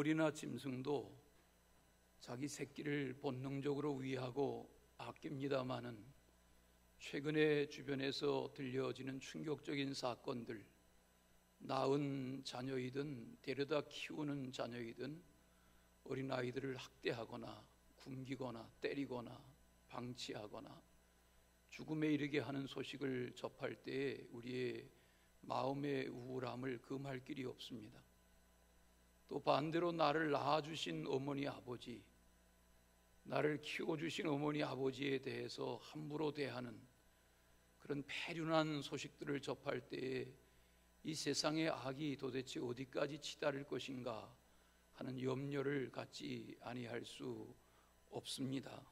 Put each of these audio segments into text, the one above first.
벌이나 짐승도 자기 새끼를 본능적으로 위하고 아낍니다마는 최근에 주변에서 들려지는 충격적인 사건들, 낳은 자녀이든 데려다 키우는 자녀이든 어린아이들을 학대하거나 굶기거나 때리거나 방치하거나 죽음에 이르게 하는 소식을 접할 때에 우리의 마음의 우울함을 금할 길이 없습니다. 또 반대로 나를 낳아주신 어머니 아버지, 나를 키워주신 어머니 아버지에 대해서 함부로 대하는 그런 패륜한 소식들을 접할 때에 이 세상의 악이 도대체 어디까지 치달을 것인가 하는 염려를 갖지 아니할 수 없습니다.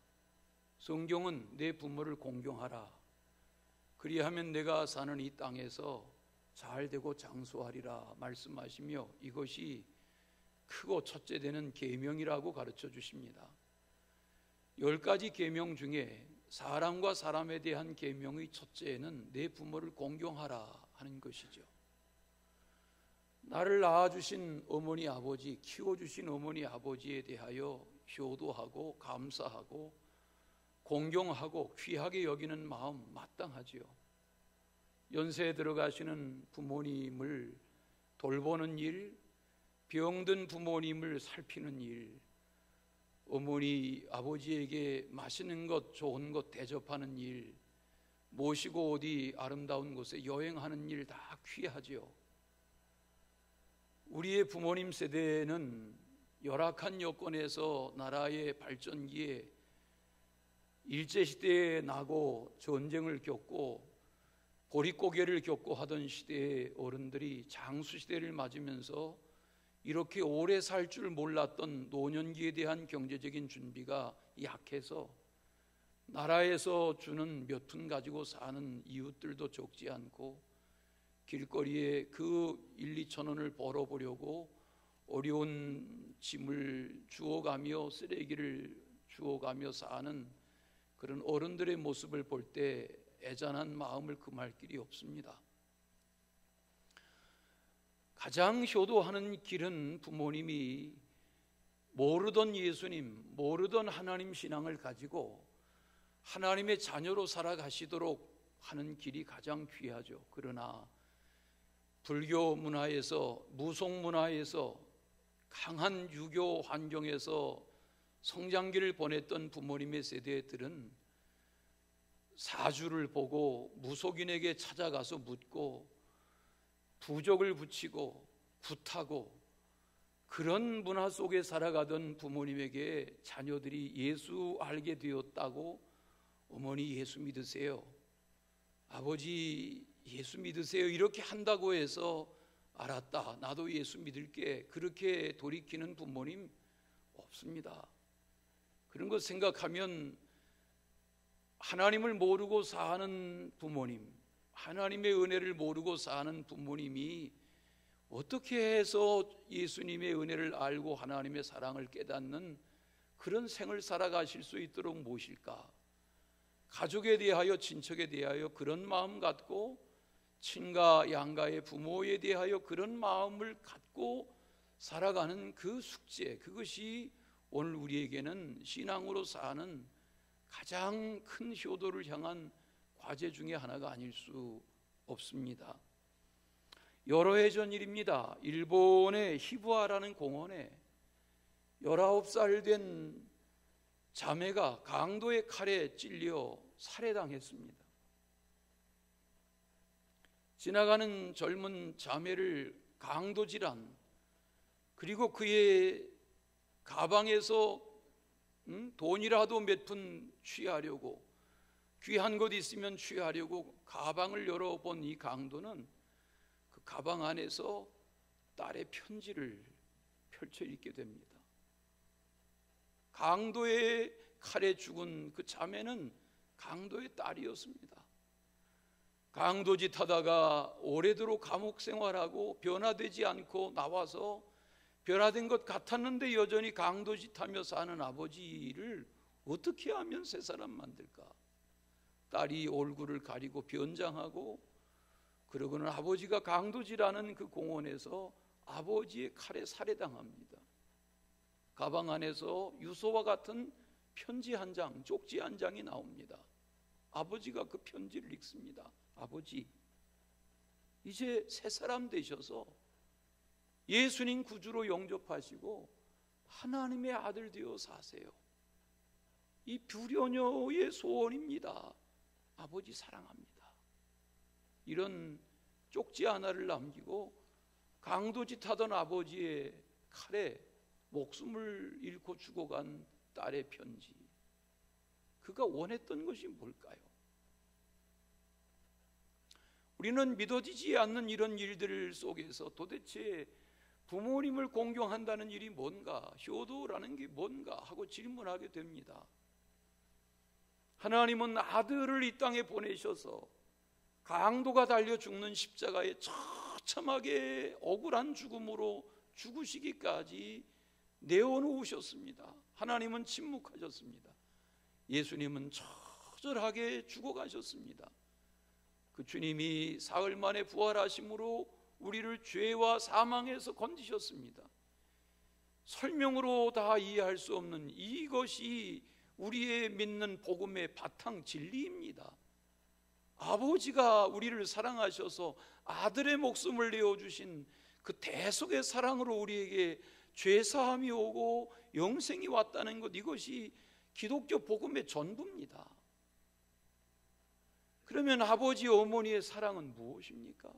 성경은 내 부모를 공경하라, 그리하면 내가 사는 이 땅에서 잘 되고 장수하리라 말씀하시며 이것이 크고 첫째 되는 계명이라고 가르쳐 주십니다. 10가지 계명 중에 사람과 사람에 대한 계명의 첫째는 내 부모를 공경하라 하는 것이죠. 나를 낳아주신 어머니 아버지, 키워주신 어머니 아버지에 대하여 효도하고 감사하고 공경하고 귀하게 여기는 마음 마땅하지요. 연세에 들어가시는 부모님을 돌보는 일, 병든 부모님을 살피는 일, 어머니 아버지에게 맛있는 것 좋은 것 대접하는 일, 모시고 어디 아름다운 곳에 여행하는 일 다 귀하지요. 우리의 부모님 세대는 열악한 여건에서 나라의 발전기에 일제시대에 나고 전쟁을 겪고 보릿고개를 겪고 하던 시대의 어른들이 장수시대를 맞으면서 이렇게 오래 살 줄 몰랐던 노년기에 대한 경제적인 준비가 약해서 나라에서 주는 몇 푼 가지고 사는 이웃들도 적지 않고 길거리에 그 1, 2천 원을 벌어보려고 어려운 짐을 주워가며 쓰레기를 주워가며 사는 그런 어른들의 모습을 볼 때 애잔한 마음을 금할 길이 없습니다. 가장 효도하는 길은 부모님이 모르던 예수님, 모르던 하나님 신앙을 가지고 하나님의 자녀로 살아가시도록 하는 길이 가장 귀하죠. 그러나 불교 문화에서, 무속 문화에서, 강한 유교 환경에서 성장기를 보냈던 부모님의 세대들은 사주를 보고 무속인에게 찾아가서 묻고 부적을 붙이고 굿하고 그런 문화 속에 살아가던 부모님에게 자녀들이 예수 알게 되었다고 어머니 예수 믿으세요, 아버지 예수 믿으세요 이렇게 한다고 해서 알았다, 나도 예수 믿을게, 그렇게 돌이키는 부모님 없습니다. 그런 것 생각하면 하나님을 모르고 사는 부모님, 하나님의 은혜를 모르고 사는 부모님이 어떻게 해서 예수님의 은혜를 알고 하나님의 사랑을 깨닫는 그런 생을 살아가실 수 있도록 모실까? 가족에 대하여, 친척에 대하여 그런 마음 갖고, 친가 양가의 부모에 대하여 그런 마음을 갖고 살아가는 그 숙제, 그것이 오늘 우리에게는 신앙으로 사는 가장 큰 효도를 향한 과제 중에 하나가 아닐 수 없습니다. 여러 해 전 일입니다. 일본의 히부아라는 공원에 19살 된 자매가 강도의 칼에 찔려 살해당했습니다. 지나가는 젊은 자매를 강도질한, 그리고 그의 가방에서 돈이라도 몇 푼 취하려고, 귀한 것 있으면 취하려고 가방을 열어본 이 강도는 그 가방 안에서 딸의 편지를 펼쳐 읽게 됩니다. 강도의 칼에 죽은 그 자매는 강도의 딸이었습니다. 강도짓 하다가 오래도록 감옥 생활하고 변화되지 않고 나와서 변화된 것 같았는데 여전히 강도짓하며 사는 아버지를 어떻게 하면 새 사람 만들까? 딸이 얼굴을 가리고 변장하고, 그러고는 아버지가 강도질하는 그 공원에서 아버지의 칼에 살해당합니다. 가방 안에서 유서와 같은 편지 한 장, 쪽지 한 장이 나옵니다. 아버지가 그 편지를 읽습니다. 아버지, 이제 새 사람 되셔서 예수님 구주로 영접하시고 하나님의 아들 되어 사세요. 이 불효녀의 소원입니다. 아버지 사랑합니다. 이런 쪽지 하나를 남기고 강도짓 하던 아버지의 칼에 목숨을 잃고 죽어간 딸의 편지, 그가 원했던 것이 뭘까요? 우리는 믿어지지 않는 이런 일들 속에서 도대체 부모님을 공경한다는 일이 뭔가, 효도라는 게 뭔가 하고 질문하게 됩니다. 하나님은 아들을 이 땅에 보내셔서 강도가 달려 죽는 십자가에 처참하게 억울한 죽음으로 죽으시기까지 내어놓으셨습니다. 하나님은 침묵하셨습니다. 예수님은 처절하게 죽어가셨습니다. 그 주님이 사흘 만에 부활하심으로 우리를 죄와 사망에서 건지셨습니다. 설명으로 다 이해할 수 없는 이것이 우리의 믿는 복음의 바탕 진리입니다. 아버지가 우리를 사랑하셔서 아들의 목숨을 내어주신 그 대속의 사랑으로 우리에게 죄사함이 오고 영생이 왔다는 것, 이것이 기독교 복음의 전부입니다. 그러면 아버지 어머니의 사랑은 무엇입니까?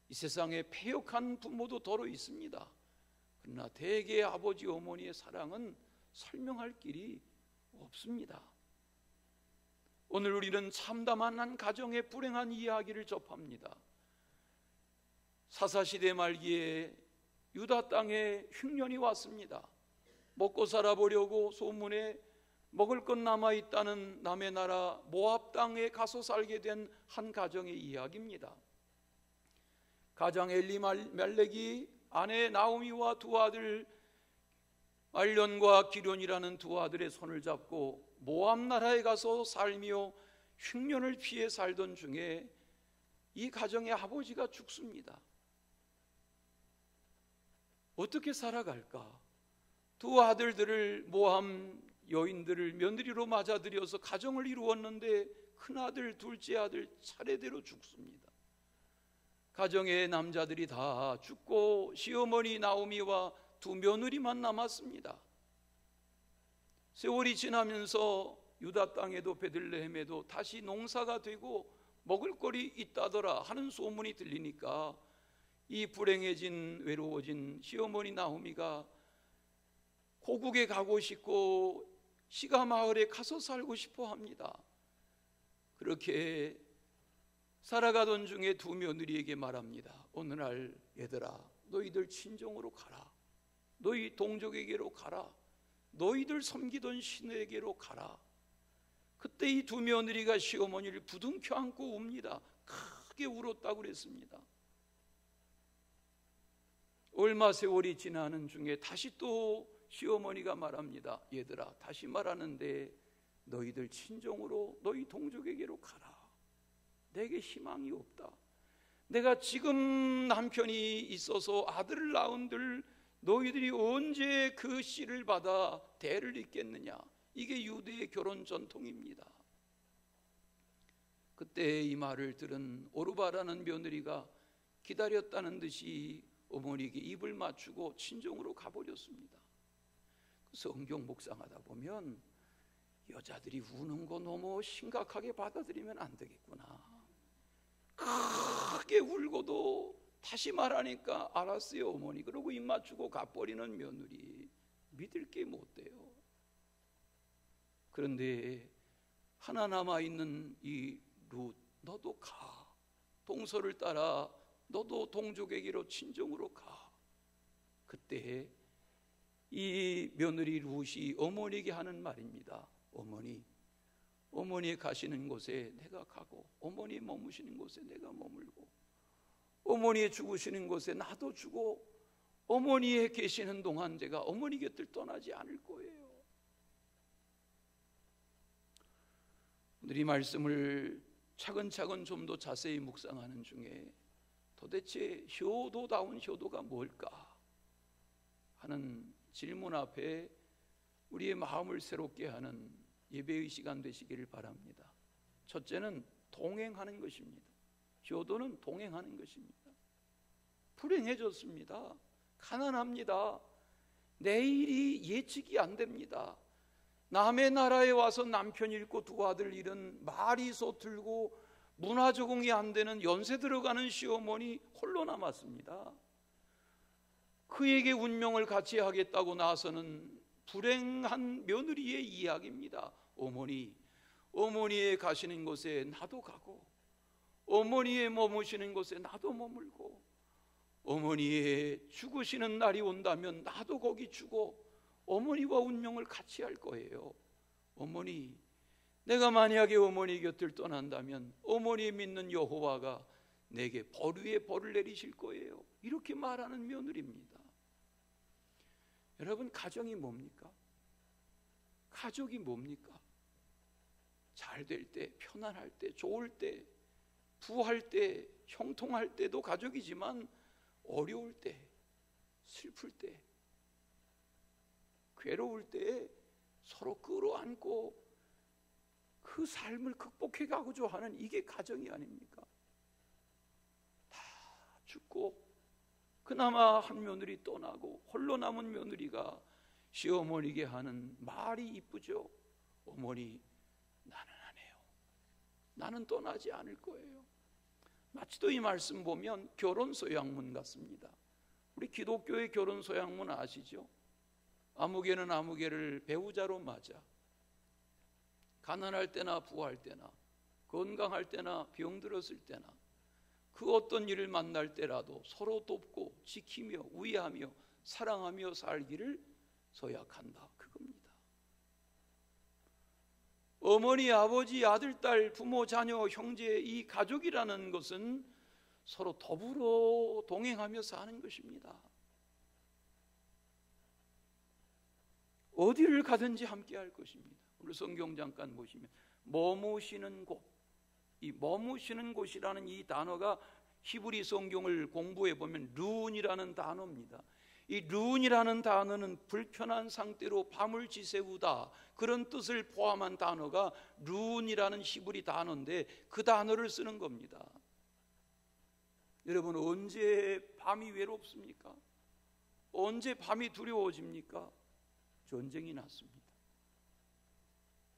이 세상에 패역한 부모도 더러 있습니다. 그러나 대개 아버지 어머니의 사랑은 설명할 길이 없습니다. 오늘 우리는 참담한 한 가정의 불행한 이야기를 접합니다. 사사시대 말기에 유다 땅에 흉년이 왔습니다. 먹고 살아보려고 소문에 먹을 것 남아있다는 남의 나라 모압 땅에 가서 살게 된 한 가정의 이야기입니다. 가장 엘리멜렉이 아내 나오미와 두 아들 말련과 기련이라는 두 아들의 손을 잡고 모압 나라에 가서 살며 흉년을 피해 살던 중에 이 가정의 아버지가 죽습니다. 어떻게 살아갈까? 두 아들들을 모압 여인들을 며느리로 맞아들여서 가정을 이루었는데 큰아들, 둘째 아들 차례대로 죽습니다. 가정의 남자들이 다 죽고 시어머니 나오미와 두 며느리만 남았습니다. 세월이 지나면서 유다 땅에도 베들레헴에도 다시 농사가 되고 먹을거리 있다더라 하는 소문이 들리니까 이 불행해진 외로워진 시어머니 나오미가 고국에 가고 싶고 시가 마을에 가서 살고 싶어 합니다. 그렇게 살아가던 중에 두 며느리에게 말합니다. 어느 날 얘들아, 너희들 친정으로 가라. 너희 동족에게로 가라. 너희들 섬기던 신에게로 가라. 그때 이 두 며느리가 시어머니를 부둥켜 안고 웁니다. 크게 울었다고 그랬습니다. 얼마 세월이 지나는 중에 다시 또 시어머니가 말합니다. 얘들아, 다시 말하는데 너희들 친정으로, 너희 동족에게로 가라. 내게 희망이 없다. 내가 지금 남편이 있어서 아들을 낳은들 너희들이 언제 그 씨를 받아 대를 잇겠느냐. 이게 유대의 결혼 전통입니다. 그때 이 말을 들은 오르바라는 며느리가 기다렸다는 듯이 어머니에게 입을 맞추고 친정으로 가버렸습니다. 성경 묵상하다 보면 여자들이 우는 거 너무 심각하게 받아들이면 안 되겠구나. 크게 울고도 다시 말하니까 알았어요 어머니, 그러고 입 맞추고 가버리는 며느리, 믿을 게 못 돼요. 그런데 하나 남아있는 이 룻, 너도 가. 동서를 따라 너도 동족에게로 친정으로 가. 그때 이 며느리 룻이 어머니에게 하는 말입니다. 어머니 가시는 곳에 내가 가고, 어머니 머무시는 곳에 내가 머물고, 어머니의 죽으시는 곳에 나도 죽고, 어머니의 계시는 동안 제가 어머니 곁을 떠나지 않을 거예요. 오늘 이 말씀을 차근차근 좀 더 자세히 묵상하는 중에 도대체 효도다운 효도가 뭘까 하는 질문 앞에 우리의 마음을 새롭게 하는 예배의 시간 되시기를 바랍니다. 첫째는 동행하는 것입니다. 교도는 동행하는 것입니다. 불행해졌습니다. 가난합니다. 내일이 예측이 안 됩니다. 남의 나라에 와서 남편 잃고 두 아들 잃은 마리소 들고 문화 적응이 안 되는 연세 들어가는 시어머니 홀로 남았습니다. 그에게 운명을 같이 하겠다고 나서는 불행한 며느리의 이야기입니다. 어머니의 가시는 곳에 나도 가고, 어머니의 머무시는 곳에 나도 머물고, 어머니의 죽으시는 날이 온다면 나도 거기 죽어 어머니와 운명을 같이 할 거예요. 어머니, 내가 만약에 어머니 곁을 떠난다면 어머니 믿는 여호와가 내게 벌 위에 벌을 내리실 거예요. 이렇게 말하는 며느리입니다. 여러분, 가정이 뭡니까? 가족이 뭡니까? 잘 될 때, 편안할 때, 좋을 때, 부할 때, 형통할 때도 가족이지만 어려울 때, 슬플 때, 괴로울 때 서로 끌어안고 그 삶을 극복해 가고자 하는 이게 가정이 아닙니까? 다 죽고 그나마 한 며느리 떠나고 홀로 남은 며느리가 시어머니에게 하는 말이 이쁘죠. 어머니, 나는 안 해요. 나는 떠나지 않을 거예요. 마치도 이 말씀 보면 결혼 서약문 같습니다. 우리 기독교의 결혼 서약문 아시죠? 아무개는 아무개를 배우자로 맞아. 가난할 때나 부할 때나 건강할 때나 병들었을 때나 그 어떤 일을 만날 때라도 서로 돕고 지키며 위하며 사랑하며 살기를 서약한다, 그겁니다. 어머니, 아버지, 아들, 딸, 부모, 자녀, 형제, 이 가족이라는 것은 서로 더불어 동행하며 사는 것입니다. 어디를 가든지 함께 할 것입니다. 우리 성경 잠깐 보시면 머무시는 곳, 이 머무시는 곳이라는 이 단어가 히브리 성경을 공부해 보면 룬이라는 단어입니다. 이 룬이라는 단어는 불편한 상태로 밤을 지새우다, 그런 뜻을 포함한 단어가 룬이라는 히브리 단어인데 그 단어를 쓰는 겁니다. 여러분, 언제 밤이 외롭습니까? 언제 밤이 두려워집니까? 전쟁이 났습니다.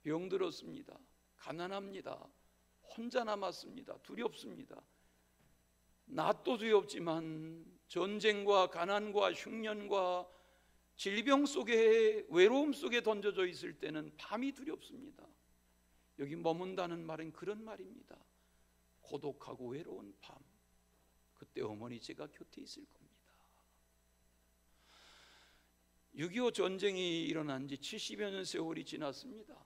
병들었습니다. 가난합니다. 혼자 남았습니다. 두렵습니다. 낫도 두렵지만 전쟁과 가난과 흉년과 질병 속에, 외로움 속에 던져져 있을 때는 밤이 두렵습니다. 여기 머문다는 말은 그런 말입니다. 고독하고 외로운 밤, 그때 어머니 제가 곁에 있을 겁니다. 6.25 전쟁이 일어난 지 70여 년 세월이 지났습니다.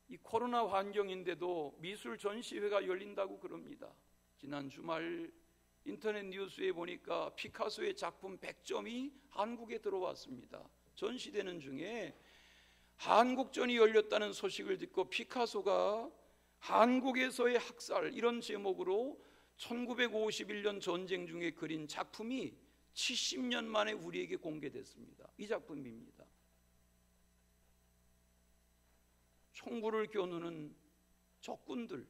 이 코로나 환경인데도 미술 전시회가 열린다고 그럽니다. 지난 주말 인터넷 뉴스에 보니까 피카소의 작품 100점이 한국에 들어왔습니다. 전시되는 중에 한국전이 열렸다는 소식을 듣고 피카소가 한국에서의 학살, 이런 제목으로 1951년 전쟁 중에 그린 작품이 70년 만에 우리에게 공개됐습니다. 이 작품입니다. 총구를 겨누는 적군들,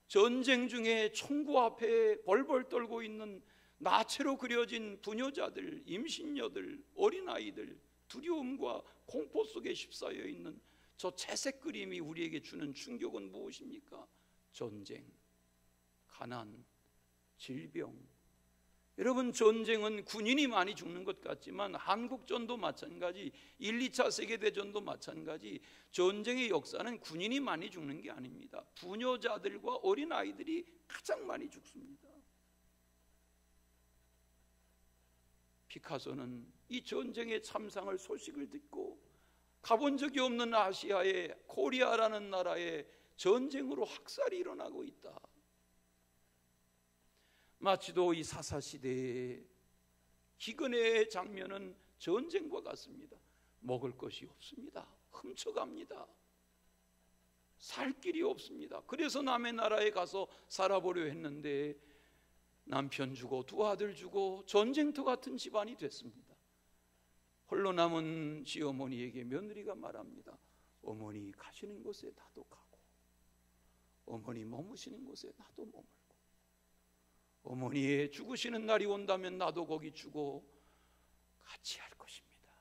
전쟁 중에 총구 앞에 벌벌 떨고 있는 나체로 그려진 부녀자들, 임신녀들, 어린아이들, 두려움과 공포 속에 휩싸여 있는 저 채색 그림이 우리에게 주는 충격은 무엇입니까? 전쟁, 가난, 질병. 여러분, 전쟁은 군인이 많이 죽는 것 같지만 한국전도 마찬가지, 1, 2차 세계대전도 마찬가지, 전쟁의 역사는 군인이 많이 죽는 게 아닙니다. 부녀자들과 어린아이들이 가장 많이 죽습니다. 피카소는 이 전쟁의 참상을 소식을 듣고 가본 적이 없는 아시아의 코리아라는 나라에 전쟁으로 학살이 일어나고 있다. 마치도 이 사사시대의 기근의 장면은 전쟁과 같습니다. 먹을 것이 없습니다. 훔쳐갑니다. 살 길이 없습니다. 그래서 남의 나라에 가서 살아보려 했는데 남편 주고 두 아들 주고 전쟁터 같은 집안이 됐습니다. 홀로 남은 시어머니에게 며느리가 말합니다. 어머니 가시는 곳에 나도 가고 어머니 머무시는 곳에 나도 머물고 어머니의 죽으시는 날이 온다면 나도 거기 죽어 같이 할 것입니다.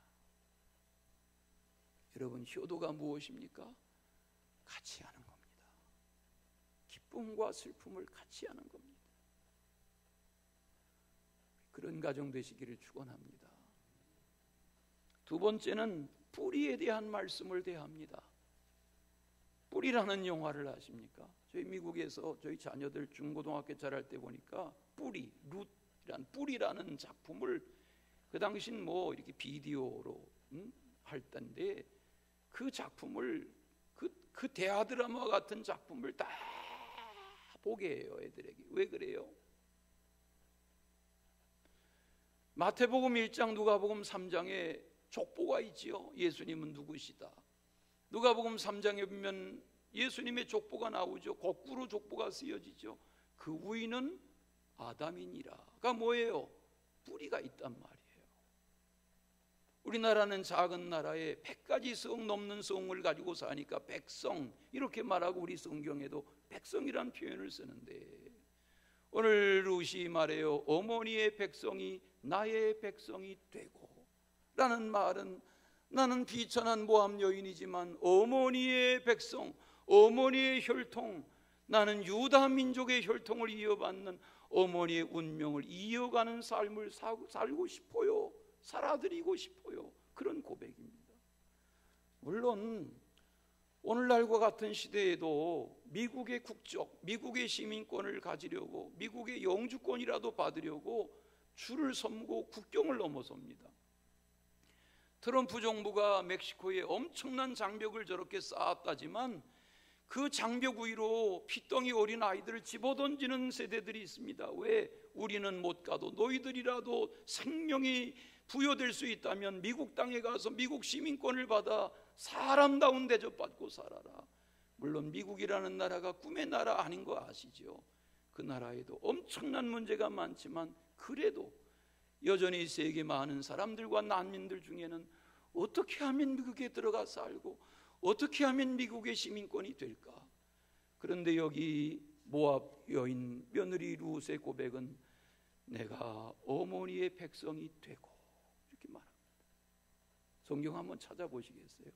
여러분, 효도가 무엇입니까? 같이 하는 겁니다. 기쁨과 슬픔을 같이 하는 겁니다. 그런 가정 되시기를 축원합니다. 두 번째는 뿌리에 대한 말씀을 대합니다. 뿌리라는 영화를 아십니까? 저희 미국에서 저희 자녀들 중고등학교 자랄 때 보니까 뿌리라는 작품을 그 당신 뭐 이렇게 비디오로 할 때인데 그 작품을 그 대하 드라마 같은 작품을 다 보게 해요, 애들에게. 왜 그래요? 마태복음 1장, 누가복음 3장에 족보가 있지요. 예수님은 누구시다. 누가복음 3장에 보면 예수님의 족보가 나오죠. 거꾸로 족보가 쓰여지죠. 그 우이는 아담이니라가 뭐예요? 뿌리가 있단 말이에요. 우리나라는 작은 나라에 100가지 성 넘는 성을 가지고 사니까 백성 이렇게 말하고 우리 성경에도 백성이란 표현을 쓰는데 오늘 루시 말해요. 어머니의 백성이 나의 백성이 되고 라는 말은 나는 비천한 모함 여인이지만 어머니의 백성, 어머니의 혈통, 나는 유다 민족의 혈통을 이어받는 어머니의 운명을 이어가는 삶을 살고 싶어요. 살아드리고 싶어요. 그런 고백입니다. 물론 오늘날과 같은 시대에도 미국의 국적, 미국의 시민권을 가지려고 미국의 영주권이라도 받으려고 줄을 서고 국경을 넘어섭니다. 트럼프 정부가 멕시코에 엄청난 장벽을 저렇게 쌓았다지만 그 장벽 위로 피덩이 어린 아이들을 집어던지는 세대들이 있습니다. 왜? 우리는 못 가도 너희들이라도 생명이 부여될 수 있다면 미국 땅에 가서 미국 시민권을 받아 사람다운 대접받고 살아라. 물론 미국이라는 나라가 꿈의 나라 아닌 거 아시죠? 그 나라에도 엄청난 문제가 많지만 그래도 여전히 세계 많은 사람들과 난민들 중에는 어떻게 하면 미국에 들어가 살고 어떻게 하면 미국의 시민권이 될까? 그런데 여기 모압 여인 며느리 룻의 고백은 내가 어머니의 백성이 되고 이렇게 말합니다. 성경 한번 찾아보시겠어요?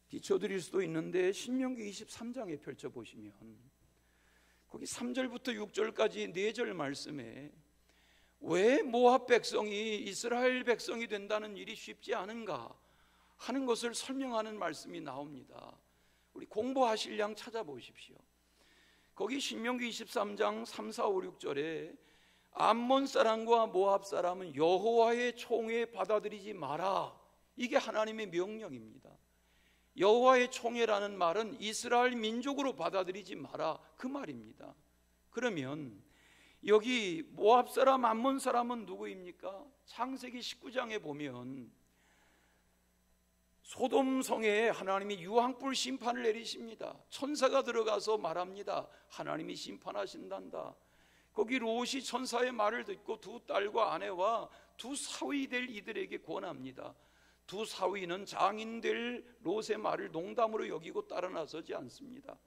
비춰드릴 수도 있는데 신명기 23장에 펼쳐보시면 거기 3절부터 6절까지 4절 말씀에 왜 모압 백성이 이스라엘 백성이 된다는 일이 쉽지 않은가 하는 것을 설명하는 말씀이 나옵니다. 우리 공부하실 양 찾아보십시오. 거기 신명기 23장 3, 4, 5, 6절에 암몬 사람과 모압 사람은 여호와의 총회 받아들이지 마라. 이게 하나님의 명령입니다. 여호와의 총회라는 말은 이스라엘 민족으로 받아들이지 마라 그 말입니다. 그러면 여기 모압 사람, 암몬 사람은 누구입니까? 창세기 19장에 보면 소돔 성에 하나님이 유황불 심판을 내리십니다. 천사가 들어가서 말합니다. 하나님이 심판하신단다. 거기 롯이 천사의 말을 듣고 두 딸과 아내와 두 사위 될 이들에게 권합니다. 두 사위는 장인 될 롯의 말을 농담으로 여기고 따라 나서지 않습니다.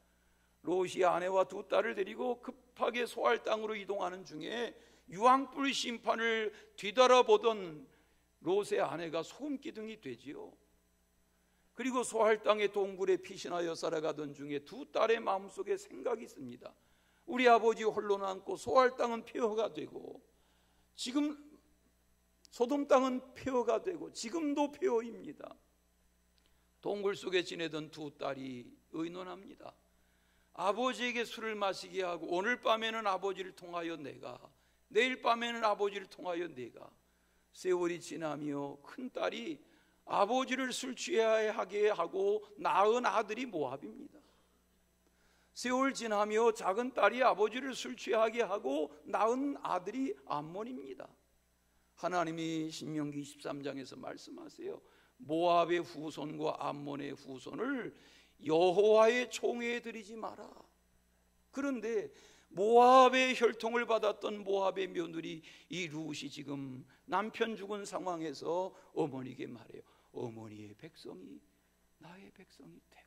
롯이 아내와 두 딸을 데리고 급하게 소알 땅으로 이동하는 중에 유황불 심판을 뒤돌아보던 롯의 아내가 소금 기둥이 되지요. 그리고 소알 땅의 동굴에 피신하여 살아가던 중에 두 딸의 마음속에 생각이 있습니다. 우리 아버지 홀로 남고 소알 땅은 폐허가 되고 지금 소돔 땅은 폐허가 되고 지금도 폐허입니다. 동굴 속에 지내던 두 딸이 의논합니다. 아버지에게 술을 마시게 하고 오늘 밤에는 아버지를 통하여 내가, 내일 밤에는 아버지를 통하여 내가. 세월이 지나며 큰딸이 아버지를 술 취하게 하고 낳은 아들이 모압입니다. 세월 지나며 작은 딸이 아버지를 술 취하게 하고 낳은 아들이 암몬입니다. 하나님이 신명기 23장에서 말씀하세요. 모압의 후손과 암몬의 후손을 여호와의 총회에 드리지 마라. 그런데 모압의 혈통을 받았던 모압의 며느리 이 룻이 지금 남편 죽은 상황에서 어머니에게 말해요. 어머니의 백성이 나의 백성이 되고.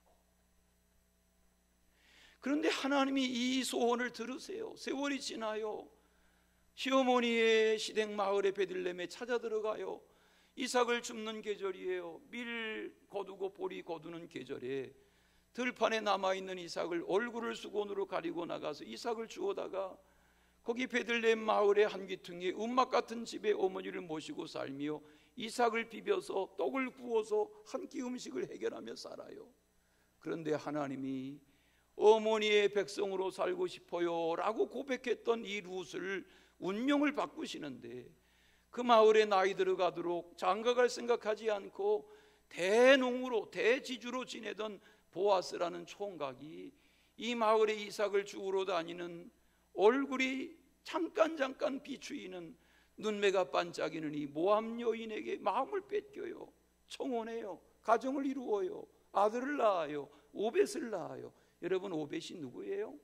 그런데 하나님이 이 소원을 들으세요. 세월이 지나요. 시어머니의 시댁 마을의 베들레헴에 찾아 들어가요. 이삭을 줍는 계절이에요. 밀 거두고 보리 거두는 계절에 들판에 남아있는 이삭을 얼굴을 수건으로 가리고 나가서 이삭을 주워다가 거기 베들레헴 마을의 한 귀퉁이에 움막 같은 집에 어머니를 모시고 살며 이삭을 비벼서 떡을 구워서 한 끼 음식을 해결하며 살아요. 그런데 하나님이 어머니의 백성으로 살고 싶어요 라고 고백했던 이 룻을 운명을 바꾸시는데, 그 마을에 나이 들어가도록 장가갈 생각하지 않고 대농으로 대지주로 지내던 보아스라는 총각이 이 마을에 이삭을 주우러 다니는 얼굴이 잠깐 비추이는 눈매가 반짝이는 이 모함 여인에게 마음을 뺏겨요. 청혼해요. 가정을 이루어요. 아들을 낳아요. 오벳을 낳아요. 여러분, 오벳이 누구예요?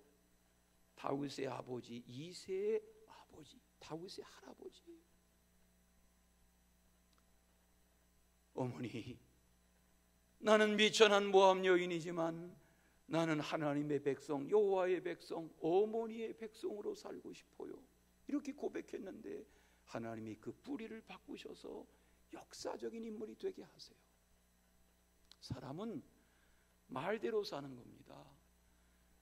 다윗의 아버지 이새의 아버지, 다윗의 할아버지. 어머니, 나는 미천한 모함 여인이지만 나는 하나님의 백성, 여호와의 백성, 어머니의 백성으로 살고 싶어요. 이렇게 고백했는데 하나님이 그 뿌리를 바꾸셔서 역사적인 인물이 되게 하세요. 사람은 말대로 사는 겁니다.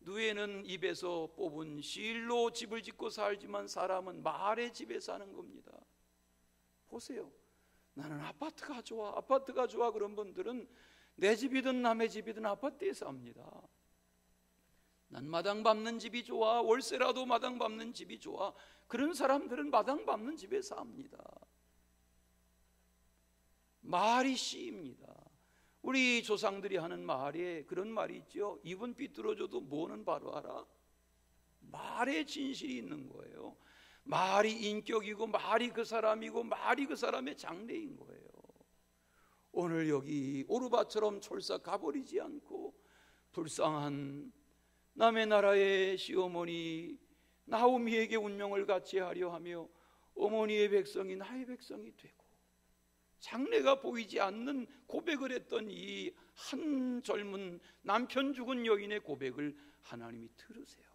누에는 입에서 뽑은 실로 집을 짓고 살지만 사람은 말의 집에 사는 겁니다. 보세요. 나는 아파트가 좋아 그런 분들은 내 집이든 남의 집이든 아파트에 삽니다. 난 마당 밟는 집이 좋아, 월세라도 마당 밟는 집이 좋아, 그런 사람들은 마당 밟는 집에 삽니다. 말이 씨입니다. 우리 조상들이 하는 말에 그런 말이 있죠. 입은 삐뚤어져도 뭐는 바로 알아? 말에 진실이 있는 거예요. 말이 인격이고 말이 그 사람이고 말이 그 사람의 장래인 거예요. 오늘 여기 오르바처럼 촐싹 가버리지 않고 불쌍한 남의 나라의 시어머니 나오미에게 운명을 같이 하려 하며 어머니의 백성이 나의 백성이 되고 장래가 보이지 않는 고백을 했던 이 한 젊은 남편 죽은 여인의 고백을 하나님이 들으세요.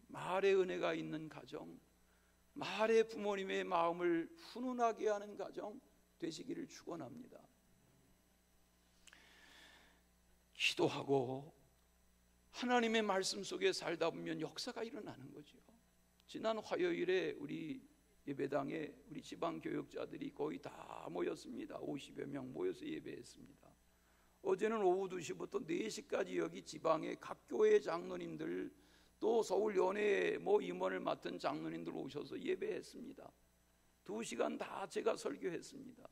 말의 은혜가 있는 가정, 말의 부모님의 마음을 훈훈하게 하는 가정 되시기를 축원합니다. 기도하고 하나님의 말씀 속에 살다 보면 역사가 일어나는 거죠. 지난 화요일에 우리 예배당에 우리 지방 교역자들이 거의 다 모였습니다. 50여 명 모여서 예배했습니다. 어제는 오후 2시부터 4시까지 여기 지방의 각 교회 장로님들 또 서울 연회 임원을 맡은 장로님들 오셔서 예배했습니다. 2시간 다 제가 설교했습니다.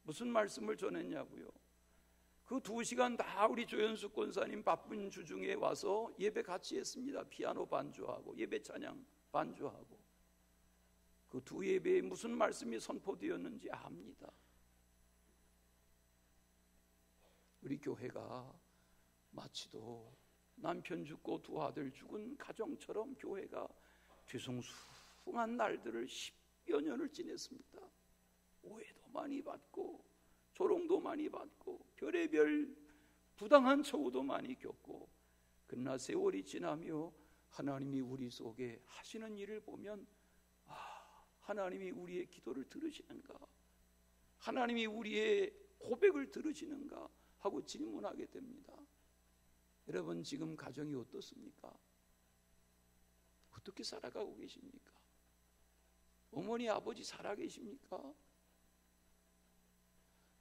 무슨 말씀을 전했냐고요? 그 2시간 다 우리 조현숙 권사님 바쁜 주중에 와서 예배 같이 했습니다. 피아노 반주하고 예배 찬양 반주하고. 그 두 예배에 무슨 말씀이 선포되었는지 압니다. 우리 교회가 마치도 남편 죽고 두 아들 죽은 가정처럼 교회가 뒤숭숭한 날들을 10여 년을 지냈습니다. 오해도 많이 받고 조롱도 많이 받고 별의별 부당한 처우도 많이 겪고, 그러나 세월이 지나며 하나님이 우리 속에 하시는 일을 보면 하나님이 우리의 기도를 들으시는가, 하나님이 우리의 고백을 들으시는가 하고 질문하게 됩니다. 여러분, 지금 가정이 어떻습니까? 어떻게 살아가고 계십니까? 어머니 아버지 살아계십니까?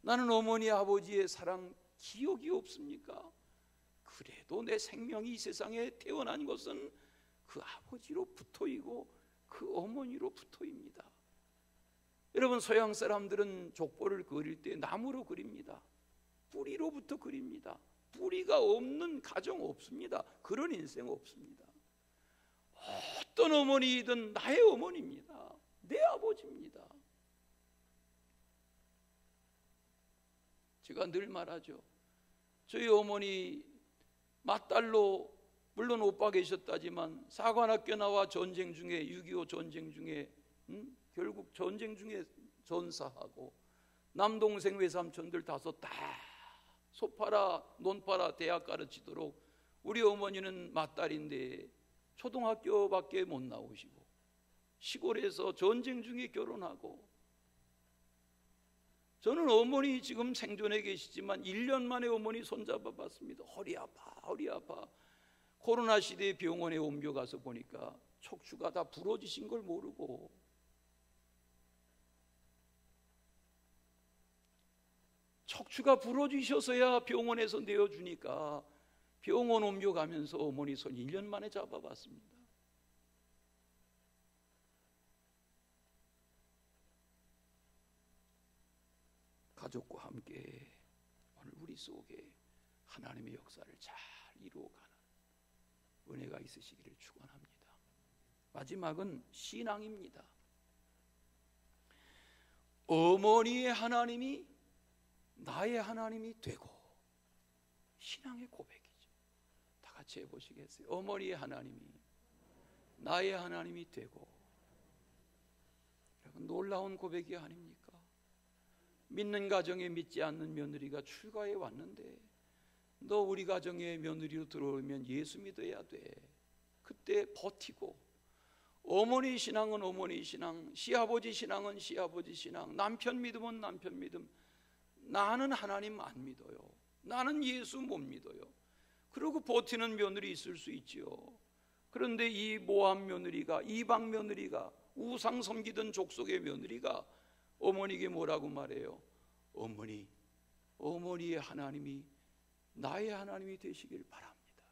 나는 어머니 아버지의 사랑 기억이 없습니까? 그래도 내 생명이 이 세상에 태어난 것은 그 아버지로 붙어이고 그 어머니로 붙어입니다. 여러분, 서양 사람들은 족보를 그릴 때 나무로 그립니다. 뿌리로부터 그립니다. 뿌리가 없는 가정 없습니다. 그런 인생 없습니다. 어떤 어머니이든 나의 어머니입니다. 내 아버지입니다. 제가 늘 말하죠. 저희 어머니 맏딸로, 물론 오빠 계셨다지만 사관학교 나와 전쟁 중에 6.25 전쟁 중에 결국 전쟁 중에 전사하고 남동생 외삼촌들 5 다 소파라 논파라 대학 가르치도록 우리 어머니는 맏딸인데 초등학교밖에 못 나오시고 시골에서 전쟁 중에 결혼하고, 저는 어머니 지금 생존해 계시지만 1년 만에 어머니 손잡아 봤습니다. 허리 아파. 코로나 시대에 병원에 옮겨가서 보니까 척추가 다 부러지신 걸 모르고, 척추가 부러지셔서야 병원에서 내어주니까 병원 옮겨가면서 어머니 손 1년 만에 잡아봤습니다. 가족과 함께 오늘 우리 속에 하나님의 역사를 잘 이루어가는 은혜가 있으시기를 축원합니다. 마지막은 신앙입니다. 어머니의 하나님이 나의 하나님이 되고, 신앙의 고백이죠. 다 같이 해보시겠어요? 어머니의 하나님이 나의 하나님이 되고. 여러분, 놀라운 고백이 아닙니까? 믿는 가정에 믿지 않는 며느리가 출가해 왔는데 너 우리 가정에 며느리로 들어오면 예수 믿어야 돼. 그때 버티고, 어머니 신앙은 어머니 신앙, 시아버지 신앙은 시아버지 신앙, 남편 믿음은 남편 믿음. 나는 하나님 안 믿어요. 나는 예수 못 믿어요. 그러고 버티는 며느리 있을 수 있지요. 그런데 이 모함 며느리가, 이방 며느리가, 우상 섬기던 족속의 며느리가 어머니에게 뭐라고 말해요? 어머니의 하나님이 나의 하나님이 되시길 바랍니다.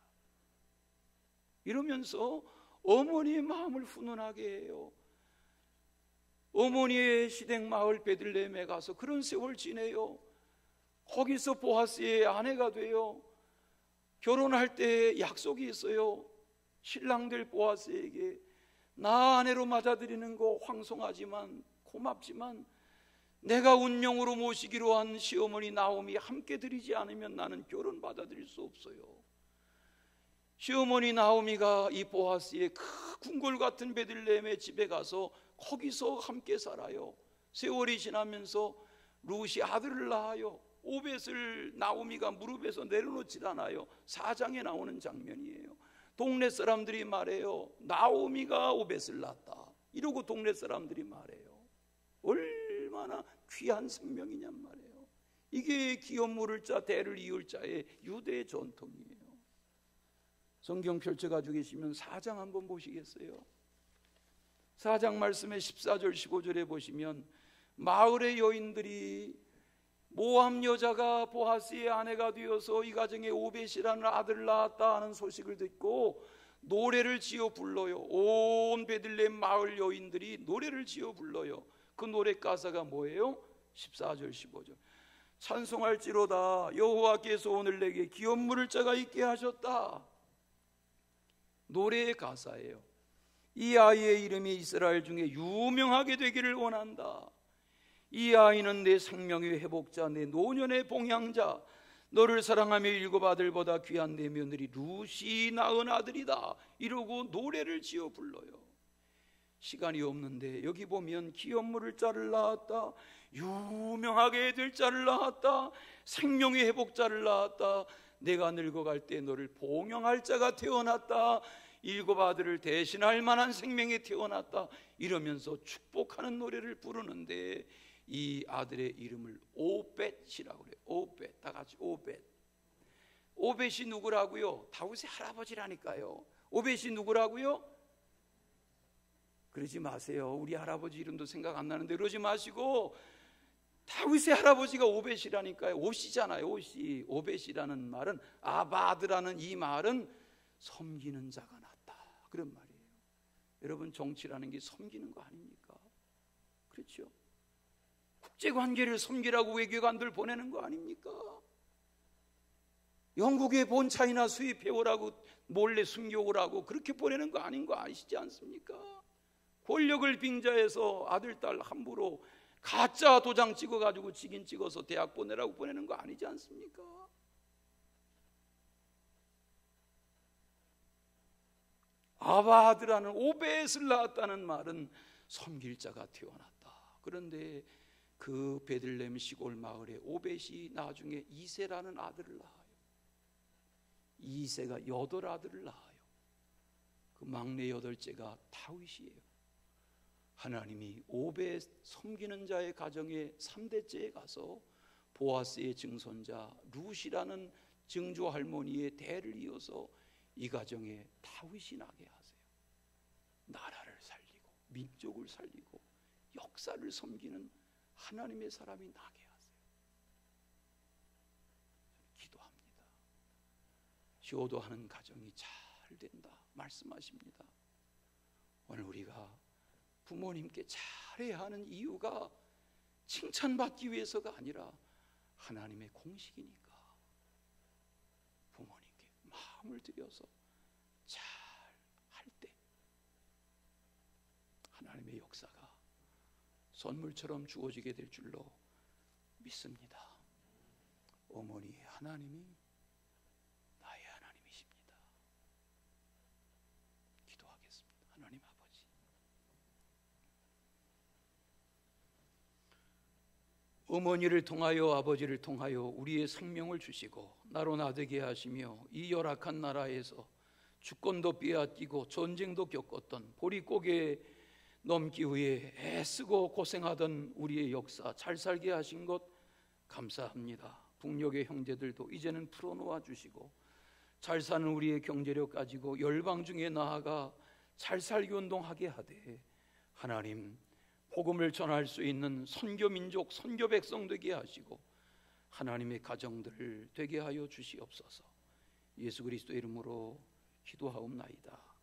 이러면서 어머니의 마음을 훈훈하게 해요. 어머니의 시댁 마을 베들레헴에 가서 그런 세월 지내요. 거기서 보아스의 아내가 돼요. 결혼할 때 약속이 있어요. 신랑들 보아스에게 나 아내로 맞아들이는 거 황송하지만 고맙지만 내가 운명으로 모시기로 한 시어머니 나오미 함께 드리지 않으면 나는 결혼 받아들일 수 없어요. 시어머니 나오미가 이 보아스의 그 궁궐 같은 베들레헴의 집에 가서 거기서 함께 살아요. 세월이 지나면서 룻이 아들을 낳아요. 오벳을 나오미가 무릎에서 내려놓질 않아요. 4장에 나오는 장면이에요. 동네 사람들이 말해요. 나오미가 오벳을 낳았다. 이러고 동네 사람들이 말해요. 얼마나 귀한 생명이냔 말이에요. 이게 기업 물을 자 대를 이을 자의 유대의 전통이에요. 성경 펼쳐가지고 계시면 4장 한번 보시겠어요? 4장 말씀의 14절 15절에 보시면 마을의 여인들이 모함 여자가 보아스의 아내가 되어서 이 가정에 오벳이라는 아들을 낳았다 하는 소식을 듣고 노래를 지어 불러요. 온 베들레헴 마을 여인들이 노래를 지어 불러요. 그 노래 가사가 뭐예요? 14절 15절. 찬송할지로다 여호와께서 오늘 내게 기업 물을 자가 있게 하셨다. 노래의 가사예요. 이 아이의 이름이 이스라엘 중에 유명하게 되기를 원한다. 이 아이는 내 생명의 회복자, 내 노년의 봉양자, 너를 사랑하며 7 아들보다 귀한 내 며느리 룻이 낳은 아들이다. 이러고 노래를 지어 불러요. 시간이 없는데 여기 보면 기업 물을 자를 낳았다, 유명하게 될 자를 낳았다, 생명의 회복자를 낳았다, 내가 늙어갈 때 너를 봉양할 자가 태어났다, 7 아들을 대신할 만한 생명이 태어났다, 이러면서 축복하는 노래를 부르는데 이 아들의 이름을 오벳이라고 그래요. 오벳, 다 같이 오벳. 오벳이 누구라고요? 다윗의 할아버지라니까요. 오벳이 누구라고요? 그러지 마세요. 우리 할아버지 이름도 생각 안 나는데 그러지 마시고 다윗의 할아버지가 오벳이라니까요. 옷이잖아요. 옷이. 오벳이라는 말은, 아바드라는 이 말은 섬기는 자가 낫다, 그런 말이에요. 여러분, 정치라는 게 섬기는 거 아닙니까? 그렇죠? 국제관계를 섬기라고 외교관들 보내는 거 아닙니까? 영국에 본차이나 수입해오라고 몰래 숨겨오라고 그렇게 보내는 거 아닌 거 아시지 않습니까? 권력을 빙자해서 아들, 딸 함부로 가짜 도장 찍어가지고 직인 찍어서 대학 보내라고 보내는 거 아니지 않습니까? 아바 아들하는 오벳을 낳았다는 말은 섬길 자가 태어났다. 그런데 그 베들레헴 시골 마을에 오벳이 나중에 이새라는 아들을 낳아요. 이새가 8아들을 낳아요. 그 막내 8째가 다윗이에요. 하나님이 오벳 섬기는 자의 가정의 3대째에 가서 보아스의 증손자 룻이라는 증조 할머니의 대를 이어서 이 가정에 다윗이 나게 하세요. 나라를 살리고 민족을 살리고 역사를 섬기는 하나님의 사람이 나게 하세요. 기도합니다. 효도하는 가정이 잘 된다 말씀하십니다. 오늘 우리가 부모님께 잘해야 하는 이유가 칭찬받기 위해서가 아니라 하나님의 공식이니까 부모님께 마음을 들여서 잘 할 때 하나님의 역사가 선물처럼 주어지게 될 줄로 믿습니다. 어머니 하나님이 나의 하나님이십니다. 기도하겠습니다. 하나님 아버지, 어머니를 통하여 아버지를 통하여 우리의 생명을 주시고 나로 나되게 하시며 이 열악한 나라에서 주권도 빼앗기고 전쟁도 겪었던 보릿고개 넘기 위해 애쓰고 고생하던 우리의 역사 잘 살게 하신 것 감사합니다. 북녘의 형제들도 이제는 풀어놓아 주시고 잘 사는 우리의 경제력 가지고 열방 중에 나아가 잘 살기 운동하게 하되 하나님 복음을 전할 수 있는 선교 민족, 선교 백성 되게 하시고 하나님의 가정들을 되게 하여 주시옵소서. 예수 그리스도의 이름으로 기도하옵나이다.